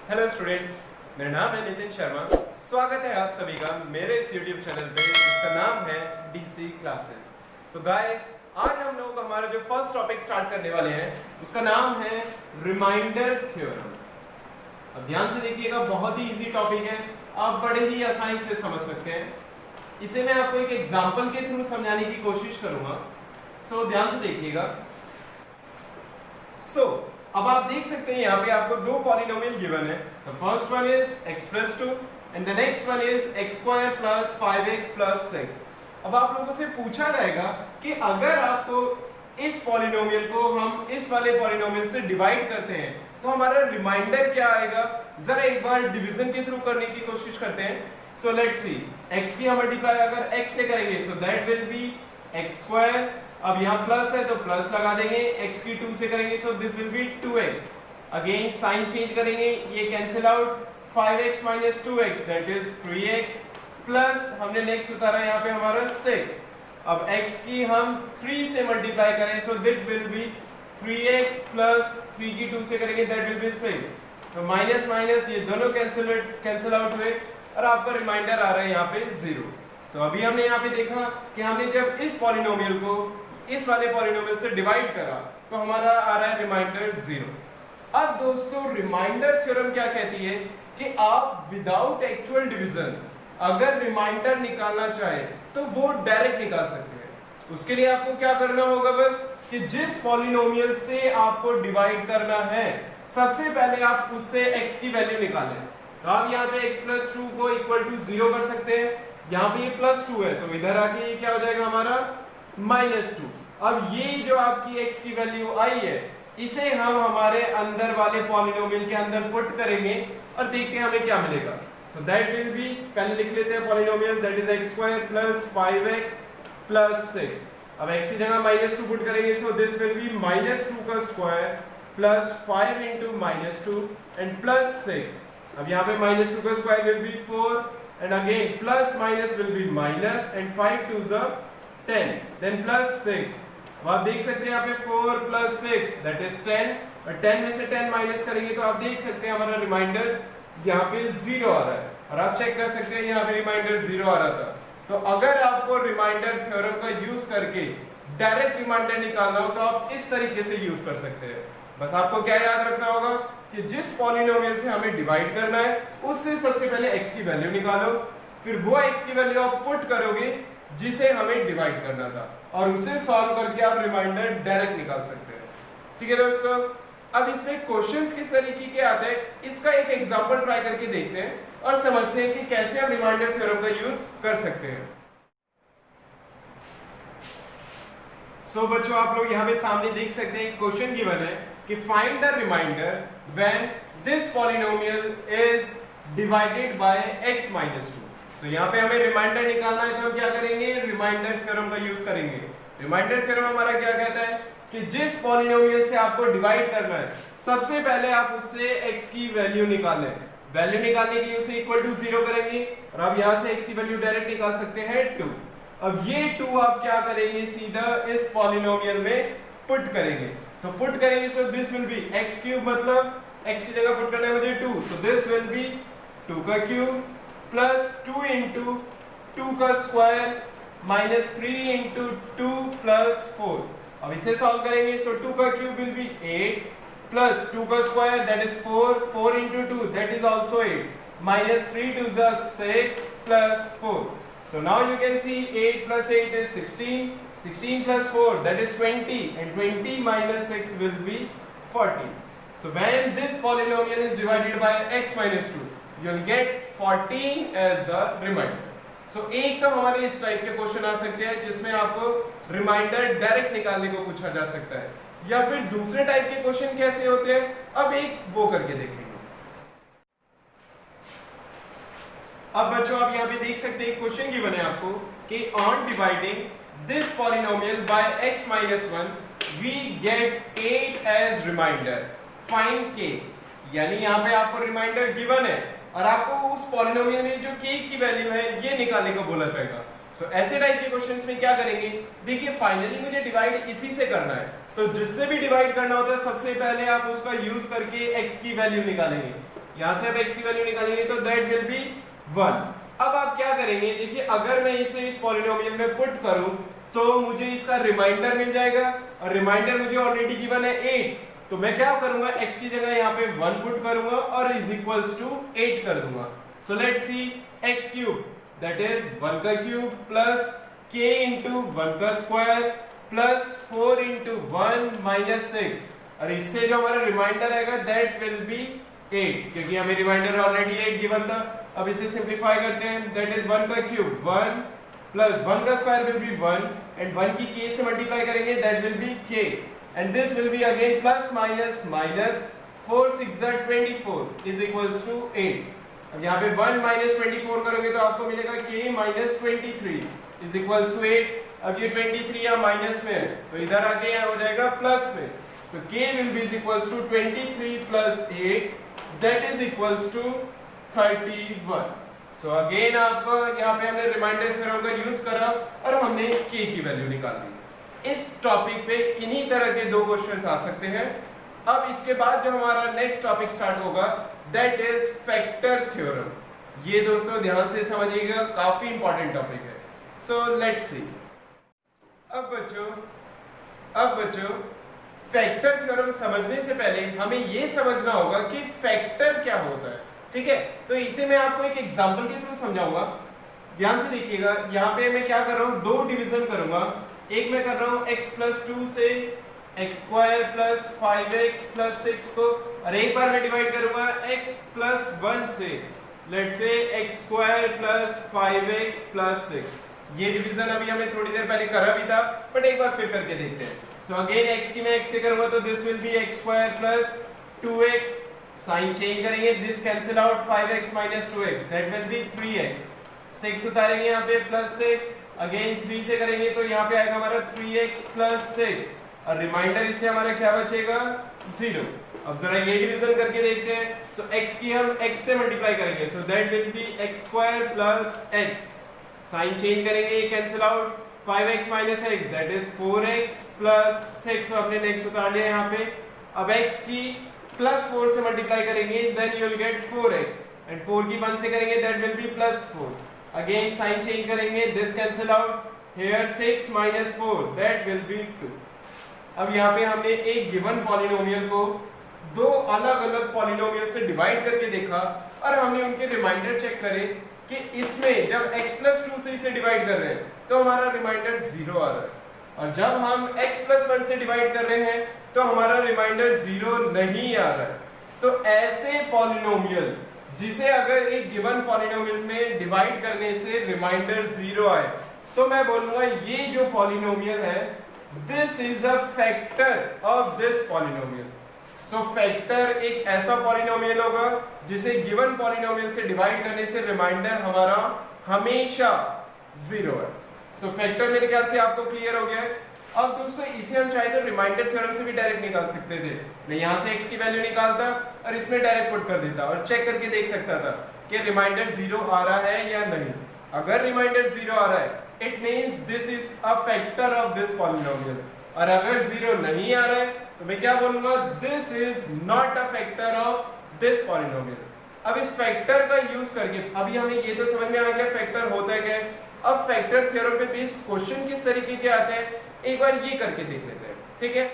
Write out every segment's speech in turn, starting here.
Hello students, मेरा नाम है नितिन शर्मा। स्वागत है आप सभी का मेरे इस यूट्यूब चैनल पे जिसका नाम है डीसी क्लासेस। सो गाइस, आज हम लोग हमारा जो फर्स्ट टॉपिक स्टार्ट करने वाले हैं उसका नाम है रिमाइंडर थ्योरम। अब ध्यान से देखिएगा, बहुत ही इजी टॉपिक है, आप बड़े ही आसानी से समझ सकते हैं। इसे मैं आपको एक एग्जाम्पल के थ्रू समझाने की कोशिश करूंगा। सो ध्यान से देखिएगा। अब आप देख सकते हैं यहाँ पे आपको दो पॉलिनोमियल गिवन है। The first one is x plus 2 and the next one is x square plus 5x plus 6। अब आप लोगों से पूछा जाएगा कि अगर आपको इस पॉलिनोमियल को हम इस वाले पॉलिनोमियल से डिवाइड करते हैं तो हमारा रिमाइंडर क्या आएगा। जरा एक बार डिवीजन के थ्रू करने की कोशिश करते हैं। सो लेट्स सी, x की हम मल्टीप्लाई अगर x से करेंगे so that will be x square. अब यहाँ प्लस है तो प्लस लगा देंगे, x की 2 से करेंगे so this will B 2x। Again sign change करेंगे, ये cancel out, 5x minus 2x that is 3x plus हमने नेक्स्ट उतारा यहाँ पे हमारा 6। अब x की हम 3 से मल्टीप्लाई करें सो that will be 3x plus 3 की 2 से करेंगे दैट विल बी 6। तो माइनस माइनस ये दोनों कैंसिल आउट हुए और आपका रिमाइंडर आ रहा है यहाँ पे 0। सो अभी हमने यहाँ पे देखा कि हमने जब इस पॉलिनोमियल को इस वाले पॉलिनोमियल से डिवाइड करा तो हमारा आ रहा है रिमाइंडर 0। अब दोस्तों, रिमाइंडर थ्योरम क्या कहती है कि आप विदाउट एक्चुअल डिवीजन अगर रिमाइंडर निकालना चाहे तो वो डायरेक्ट निकाल सकते हैं। उसके लिए आपको क्या करना होगा, बस कि जिस पॉलिनोमियल से आपको डिवाइड करना है सबसे पहले आप उससे x की वैल्यू निकालें। तो आप यहाँ पे x प्लस 2 को इक्वल टू 0 कर सकते हैं। यहाँ पे ये प्लस 2 है तो इधर आके ये क्या हो जाएगा हमारा माइनस 2। अब ये जो आपकी x की वैल्यू आई है इसे हम हमारे अंदर वाले पॉलिनोमियल के अंदर पुट करेंगे और देखते हैं हमें क्या मिलेगा। सो दैट विल बी, पहले लिख लेते हैं polynomial that is x square plus 5x plus 6। अब x की जगह माइनस 2 पुट करेंगे so this will B minus 2 का square plus 5 into minus 2 and plus 6। अब यहाँ पे माइनस 2 का square will be 4 and again plus minus will be minus and 5 2s are 10 then plus 6। अब आप देख सकते हैं यहाँ पे 4 plus 6 that is 10 और 10 में से 10 माइनस करेंगे तो आप देख सकते हैं हमारा रिमाइंडर यहाँ पे 0 आ रहा है। और आप चेक कर सकते हैं यहाँ पे रिमाइंडर 0 आ रहा था। तो अगर आपको रिमाइंडर थ्योरम का यूज करके डायरेक्ट रिमाइंडर निकालना हो तो आप इस तरीके से यूज कर सकते हैं। बस आपको क्या याद रखना होगा कि जिस पॉलिनोमियल से हमें डिवाइड करना है उससे सबसे पहले x की वैल्यू निकालो, फिर वो x की वैल्यू आप पुट करोगे जिसे हमें डिवाइड करना था और उसे सॉल्व करके आप रिमाइंडर डायरेक्ट निकाल सकते हैं। ठीक है दोस्तों, अब इसमें क्वेश्चंस किस तरीके के आते हैं इसका एक एग्जांपल ट्राई करके देखते हैं और समझते हैं कि कैसे हम रिमाइंडर थ्योरम का यूज कर सकते हैं। सो बच्चों, आप लोग यहाँ पे सामने देख सकते हैं क्वेश्चन गिवन है कि find the remainder when this polynomial is divided by x minus 2। तो यहाँ पे हमें रिमाइंडर निकालना है तो हम क्या करेंगे, रिमाइंडर थ्योरम का यूज करेंगे। रिमाइंडर थ्योरम हमारा क्या कहता है कि जिस पॉलिनोमियल से आपको डिवाइड करना है सबसे पहले आप उससे x की वैल्यू निकालें। वैल्यू निकालने के लिए उसे इक्वल टू 0 करेंगे और आप यहाँ से x की वैल्यू डायरेक्ट निकाल सकते हैं 2। अब ये 2 आप क्या करेंगे, सीधा इस पॉलिनोमियल में पुट करेंगे। सो पुट करेंगे so this will be x cube, मतलब x की जगह पुट करना है मुझे 2 सो दिस विल बी 2 का क्यूब प्लस 2 इंटू 2 का स्क्वायर माइनस 3 इंटू 2 प्लस 4। अब इसे सॉल्व करेंगे सो 2 का क्यूब विल बी 8 प्लस 2 का square that is 4 4 into 2 that is also 8 minus 3 2 6 plus 4। So now you can see 8 plus 8 is 16, 16 plus 4 that is 20 and 20 minus 6 will be 40. So when this polynomial is divided by x minus 2, you will get 14 as the remainder. So एक तो हमारे इस type के question आ सकते हैं जिसमें आपको reminder direct निकालने को पूछा जा सकता है, या फिर दूसरे टाइप के क्वेश्चन कैसे होते हैं अब एक वो करके देखेंगे। अब बच्चों, आप यहाँ पे देख सकते हैं क्वेश्चन गिवन है आपको कि on dividing this polynomial by x minus 1 we get 8 as remainder, find k। यानी यहाँ पे आपको रिमाइंडर गिवन है और आपको उस पॉलिनोमियल में जो k की वैल्यू है ये निकालने को बोला जाएगा। सो ऐसे टाइप के क्वेश्चंस में क्या करेंगे, देखिए फाइनली मुझे डिवाइड इसी से करना है तो जिससे भी डिवाइड करना होता है सबसे पहले आप उसका यूज करके x की वैल्यू निकालेंगे। यहाँ से आप x की वैल्यू निकालेंगे तो दैट विल बी 1। अब आप क्या करेंगे, देखिए अगर मैं इसे इस पॉलिनोमियल में पुट करूं तो मुझे इसका रिमाइंडर मिल जाएगा, और रिमाइंडर मुझे ऑलरेडी गिवन है 8, तो मैं क्या करूंगा, x की जगह यहाँ पे 1 पुट करूंगा और इज इक्वल्स टू 8 कर दूंगा। So let's see x cube that is 1 का क्यूब प्लस k इंटू 1 का स्क्वायर प्लस 4 इंटू 1 माइनस 6, और इससे जो हमारा रिमाइंडर आएगा दैट विल बी 8, क्योंकि हमें रिमाइंडर ऑलरेडी 8 गिवन था। अब इसे सिंपलीफाई करते हैं, दैट इज 1 का क्यूब 1 प्लस 1 का स्क्वायर विल बी 1 एंड 1 की k से मल्टीप्लाई करेंगे that will be k and this will be again plus minus minus 4 6 24 is equals to 8। अब यहाँ पे 1 माइनस 24 करोगे तो आपको मिलेगा k minus 23 is equals to 8। अब ये 23 यहाँ माइनस में है तो इधर आके यहाँ हो जाएगा प्लस में, so k will be is equals to 23 plus 8 that is equals to 31। So again आप यहाँ पे हमने रिमाइंडर थ्योरम का यूज करा और हमने k की वैल्यू निकाल दी। इस टॉपिक पे इन्हीं तरह के दो क्वेश्चंस आ सकते हैं। अब इसके बाद जो हमारा नेक्स्ट टॉपिक स्टार्ट होगा दैट इज फैक्टर थ्योरम। ये दोस्तों ध्यान से समझिएगा, काफी इंपॉर्टेंट टॉपिक है। So let's see. अब बच्चों फैक्टर थ्योरम समझने से पहले हमें ये समझना होगा कि फैक्टर क्या होता है, ठीक है। तो इसे मैं आपको एक एग्जांपल के थ्रू समझाऊंगा, ध्यान से देखिएगा। यहाँ पे मैं क्या कर रहा हूँ, दो डिवीजन करूंगा। एक मैं कर रहा हूँ x प्लस 2 से x square plus 5x plus 6 को, और एक बार मैं डिवाइड करूंगा x प्लस 1 से let's say x square plus 5x plus 6। ये डिवीजन अभी हमें थोड़ी देर पहले करा भी था, बट एक बार फिर करके देखते हैं। सो अगेन x की मैं x से करूंगा तो this will be x square plus 2x, sign change करेंगे, this cancel out 5x minus 2x that will be 3x, 6 उतारेंगे यहाँ पे प्लस 6, अगेन 3 से करेंगे तो यहाँ पे आएगा हमारा 3x प्लस 6, और रिमाइंडर इससे हमारा क्या बचेगा 0। अब जरा ये डिवीजन करके देखते हैं। सो x की हम x से मल्टीप्लाई करेंगे, so that will be x square plus x, sign change करेंगे, cancel out 5x minus x that is 4x plus 6, तो हमने नेक्स्ट उतार लिया यहाँ पे। अब x की प्लस 4 से मल्टीप्लाई करेंगे then you will get 4x and 4 की 1 से करेंगे that will be plus 4, again sign change करेंगे, this cancel out, here 6 minus 4 that will be 2। अब यहाँ पे हमने एक गिवन पॉलिनोमियल को दो अलग अलग पॉलिनोमियल से डिवाइड करके देखा और हमने उनके रिमाइंडर चेक करे कि इसमें जब x प्लस 2 से इसे डिवाइड कर रहे हैं तो हमारा रिमाइंडर 0 आ रहा है, और जब हम x प्लस 1 से डिवाइड कर रहे हैं तो हमारा रिमाइंडर 0 नहीं आ रहा है। तो ऐसे पॉलिनोमियल जिसे अगर एक गिवन पॉलिनोमियल में डिवाइड करने से रिमाइंडर 0 आए तो मैं बोलूंगा ये जो पॉलिनोमियल है this is a factor of this polynomial. So factor एक ऐसा पॉलिनोमियल होगा जिसे गिवन पॉलिनोमियल से डिवाइड करने से रिमाइंडर हमारा हमेशा 0 है। सो फैक्टर मेरे ख्याल से आपको क्लियर हो गया है। अब दोस्तों इसे हम चाहे तो रिमाइंडर थ्योरम से भी डायरेक्ट निकाल सकते थे। मैं यहाँ से x की वैल्यू निकालता और इसमें डायरेक्ट पुट कर देता और चेक करके देख सकता था कि रिमाइंडर 0 आ रहा है या नहीं। अगर रिमाइंडर 0 आ रहा है it means this is a factor of this polynomial, और अगर 0 नहीं आ रहा है तो मैं क्या बोलूंगा, this is not a factor of this polynomial. अब इस फैक्टर का यूज करके अभी हमें ये तो समझ में आ गया फैक्टर होता है क्या है। अब फैक्टर थ्योरम पे बेस्ड क्वेश्चन किस तरीके के आते हैं एक बार ये करके देख लेते हैं, ठीक है।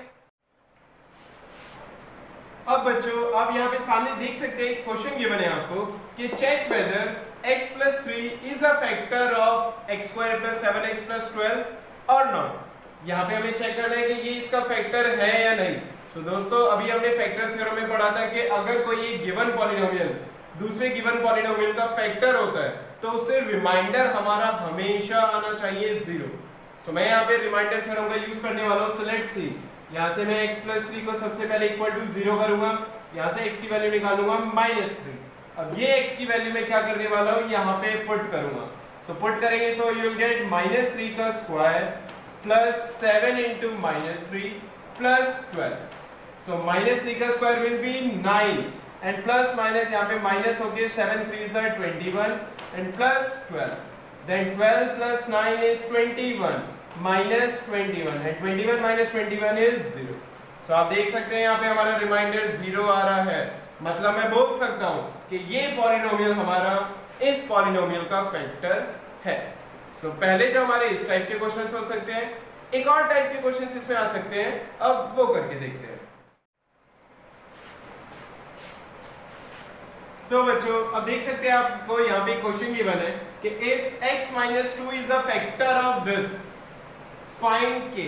अब बच्चों आप यहाँ पे सामने देख सकते हैं क्वेश्चन गिवन है आपको कि check whether x plus 3 is a factor of x square plus 7x plus 12 or not। यहाँ पे हमें चेक करना है कि ये इसका फैक्टर है या नहीं। तो दोस्तों अभी हमने फैक्टर थ्योरम में पढ़ा था कि अगर कोई एक गिवन पॉलिनोमियल दूसरे गिवन पॉलिनोमियल का फैक्टर होता है तो उससे रिमाइंडर हमारा हमेशा आना चाहिए 0। सो मैं यहाँ पे रिमाइंडर थ्योरम का यूज करने वाला हूँ। सो लेट्स सी, यहाँ से मैं x plus 3 को सबसे पहले इक्वल टू 0 करूंगा, यहाँ से x की वैल्यू निकालूंगा -3। अब ये x की वैल्यू में क्या करने वाला हूँ, यहाँ पे पुट करूंगा। सो पुट करेंगे सो यू विल गेट -3 का स्क्वायर प्लस 7 इंटू -3 प्लस 12। सो -3 का square will be 9 and plus minus यहाँ पे माइनस होके 7 3 are 21 and plus 12, then 12 plus 9 is 21 minus 21 and 21 minus 21 is 0। सो आप देख सकते हैं यहाँ पे हमारा रिमाइंडर 0 आ रहा है। मतलब मैं बोल सकता हूं कि ये पॉलिनोमियल हमारा इस पॉलिनोमियल का फैक्टर है। सो पहले तो हमारे इस टाइप के क्वेश्चंस हो सकते हैं, एक और टाइप के क्वेश्चंस इसमें आ सकते हैं, अब वो करके देखते हैं। सो बच्चों अब देख सकते हैं आपको यहाँ पे क्वेश्चन गिवन है कि if x minus 2 is a factor of this find k,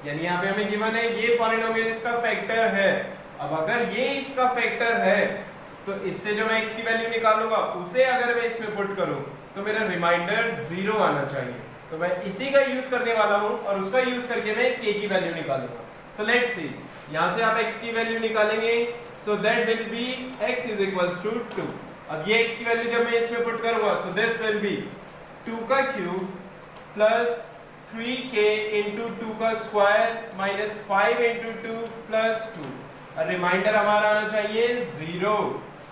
यानी यहाँ पे हमें गिवन है ये पॉलिनोमियल इसका फैक्टर है। अब अगर ये इसका फैक्टर है तो इससे जो मैं x की वैल्यू निकालूंगा उसे अगर मैं इसमें पुट करूं तो मेरा रिमाइंडर 0 आना चाहिए। तो मैं इसी का यूज करने वाला हूं और उसका यूज करके मैं k की वैल्यू निकालूंगा। सो लेट्स सी, यहां से आप x की वैल्यू निकालेंगे, so that will be x is equals to 2। अब ये x की वैल्यू जब मैं इसमें पुट करूंगा सो दिस विल बी 2 का क्यूब प्लस 3k into 2 का स्क्वायर माइनस 5 into 2 प्लस 2। और रिमाइंडर हमारा आना चाहिए 0।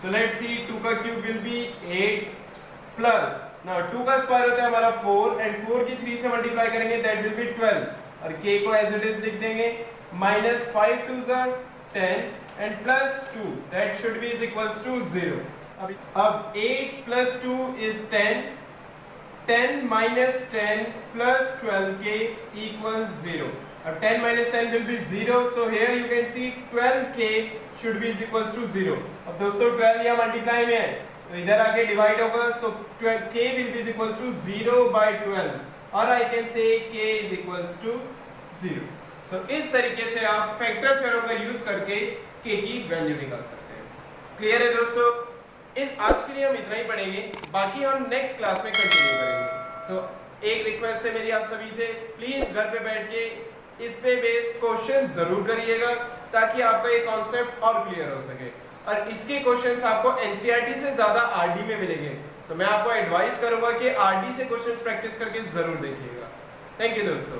सो लेट्स सी 2 का cube will be 8 plus now 2 का स्क्वायर होता है हमारा 4 एंड 4 की 3 से मल्टीप्लाई करेंगे दैट विल बी 12 और k को एज इट इज लिख देंगे minus 5 2 10 and plus 2 that should be is equals to 0। अब 8 plus 2 is 10, 10 minus 10 plus 12k equals 0. अब 10 minus 10 will be 0. So here you can see 12k should be is equals to 0. अब दोस्तों 12 यहाँ multiply में है तो इधर आके डिवाइड होगा, so 12k will be is equals to 0 by 12 और I can say k is equals to 0. So इस तरीके से आप फैक्टर थ्योरम का यूज करके k की वैल्यू निकाल सकते हैं। क्लियर है दोस्तों? इस आज के लिए हम इतना ही पढ़ेंगे, बाकी हम नेक्स्ट क्लास में कंटिन्यू करेंगे। सो एक रिक्वेस्ट है मेरी आप सभी से, प्लीज घर पे बैठ के इस पे बेस्ड क्वेश्चन जरूर करिएगा ताकि आपका ये कॉन्सेप्ट और क्लियर हो सके और इसके क्वेश्चंस आपको एनसीईआरटी से ज्यादा आरडी में मिलेंगे। सो मैं आपको एडवाइस करूंगा कि आरडी से क्वेश्चंस प्रैक्टिस करके जरूर देखिएगा। थैंक यू दोस्तों।